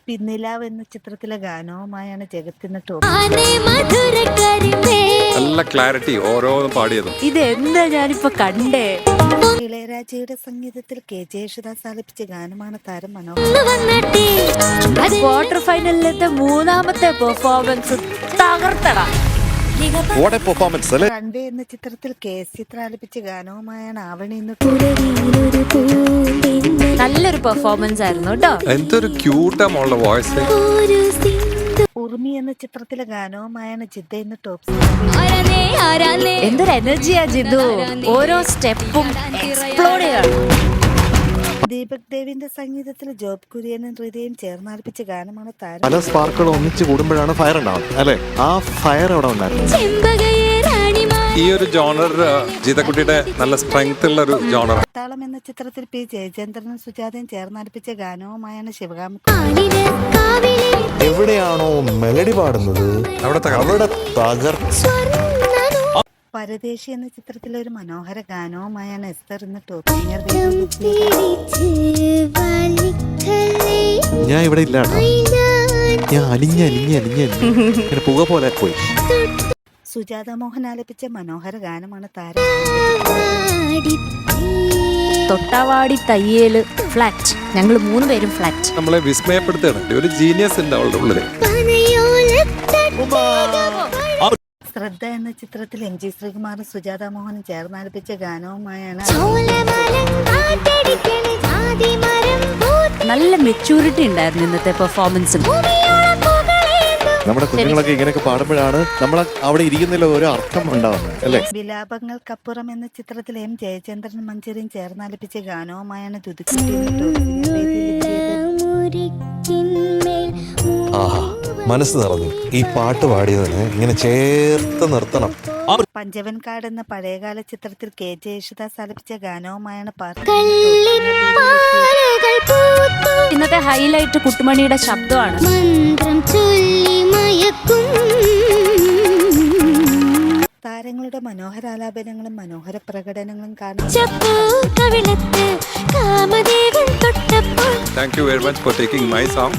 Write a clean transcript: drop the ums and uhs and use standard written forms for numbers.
പിന്നിലാവ് എന്ന ചിത്രത്തിലെ ഗാനവുമായാണ് ജഗത്തിന് ടോപ്പ്. നല്ല ക്ലാരിറ്റി ഓരോന്നും പാടിയതും. ഇത് എന്താ ഞാനിപ്പോ കണ്ടേ. ഇളയരാജയുടെ സംഗീതത്തിൽ KJ യേശുദാസ് ആലപിച്ച ഗാനമാണ് താരം മനോഹർ. ക്വാർട്ടർ ഫൈനലിലത്തെ മൂന്നാമത്തെ പെർഫോമൻസ് തകർത്തട. റൺവേ എന്ന ചിത്രത്തിൽ KS ചിത്ര ആലപിച്ച ഗാനവുമായാണ് ആവണി ഇന്ന്. നല്ലൊരു പെർഫോമൻസ് ആയിരുന്നു കേട്ടോ. എന്തൊരു ക്യൂട്ടാ മോളുടെ വോയിസ്. ഉർമി എന്ന ചിത്രത്തിലെ ഗാനവുമായാണ് ജിദ്ദ ഇന്ന് ടോപ്പ്. എന്തൊരു എനർജിയാ ജിതു. ഓരോ സ്റ്റെപ്പും എക്സ്പ്ലോഡ് ചെയ്യാണ്. ദീപക് ദേവിന്റെ സംഗീതത്തിൽ ജോബ് കുര്യനും ഹൃദയം ചേർന്നാൽപ്പിച്ച ഗാനമാണ് താരം. പല സ്പാർക്കുകൾ ഒന്നിച്ച് കൂടുമ്പോഴാണ് ഫയർ ഉണ്ടാവുന്നത് അല്ലെ? ആ ഫയർ അവിടെ ഉണ്ടായിരുന്നു. ഈ ഒരു ജോണർ ജിതക്കുട്ടിയുടെ നല്ല സ്ട്രെങ്ത് ഉള്ള ഒരു ജോണർ. താളം എന്ന ചിത്രത്തിൽ P ജയചന്ദ്രനും സുജാതയും ചേർന്നാൽപ്പിച്ച ഗാനവുമായാണ് ശിവകാമി. എവിടെയാണോ മെലഡി പാടുന്നത് അവിടെ പരദേശി എന്ന ചിത്രത്തിലെ ഒരു മനോഹര ഗാനവുമായാണ് എസ്തർ ഇന്ന് ടോപ്പ്. ഞാൻ ഇവിടെ ഇല്ല, ഞാൻ അലിഞ്ഞ പുക പോലെ പോയി. സുജാത മോഹൻ ആലപിച്ച മനോഹര ഗാനമാണ് താരം. തൊട്ടാവാടി തയ്യേല് ഫ്ലാറ്റ്. ഞങ്ങൾ 3 പേരും ഫ്ലാറ്റ്. നമ്മളെ വിസ്മയപ്പെടുത്തുകയാണ്. ഒരു ജീനിയസ് ഉണ്ട് അവളുടെ ഉള്ളില്. ശ്രദ്ധ എന്ന ചിത്രത്തിൽ MG ശ്രീകുമാറും സുജാത മോഹനും ചേർന്നാലപിച്ച ഗാനവുമായാണ്. നല്ല മെച്ചൂരിറ്റി ഉണ്ടായിരുന്നു ഇന്നത്തെ പെർഫോമൻസിൽ. നമ്മുടെ കുഞ്ഞുങ്ങളൊക്കെ ഇങ്ങനെയൊക്കെ പാടുമ്പോഴാണ് നമ്മൾ അവിടെ ഇരിക്കുന്നതിൽ ഓരോ അർത്ഥം ഉണ്ടാവുന്നത് അല്ലേ? വിലാപങ്ങൾക്കപ്പുറം എന്ന ചിത്രത്തിൽ M ജയചന്ദ്രനും മഞ്ചേരിയും ചേർന്നാലപിച്ച ഗാനവുമായാണ് തുതിക്കുട്ടി. ആഹാ, മനസ്സ് നിറഞ്ഞു. ഈ പാട്ട് പാടിയതിന് ഇങ്ങനെ ചേർത്ത് നിർത്തണം. പഞ്ചവൻകാട് എന്ന പഴയകാല ചിത്രത്തിൽ KJ യേശുദാസ് ആലപിച്ച ഗാനവുമായാണ് ഇന്നത്തെ ഹൈലൈറ്റ് കുട്ടുമണിയുടെ ശബ്ദമാണ്. താരങ്ങളുടെ മനോഹര ആലാപനങ്ങളും മനോഹര പ്രകടനങ്ങളും കാണാൻ. Thank you very much for taking my song.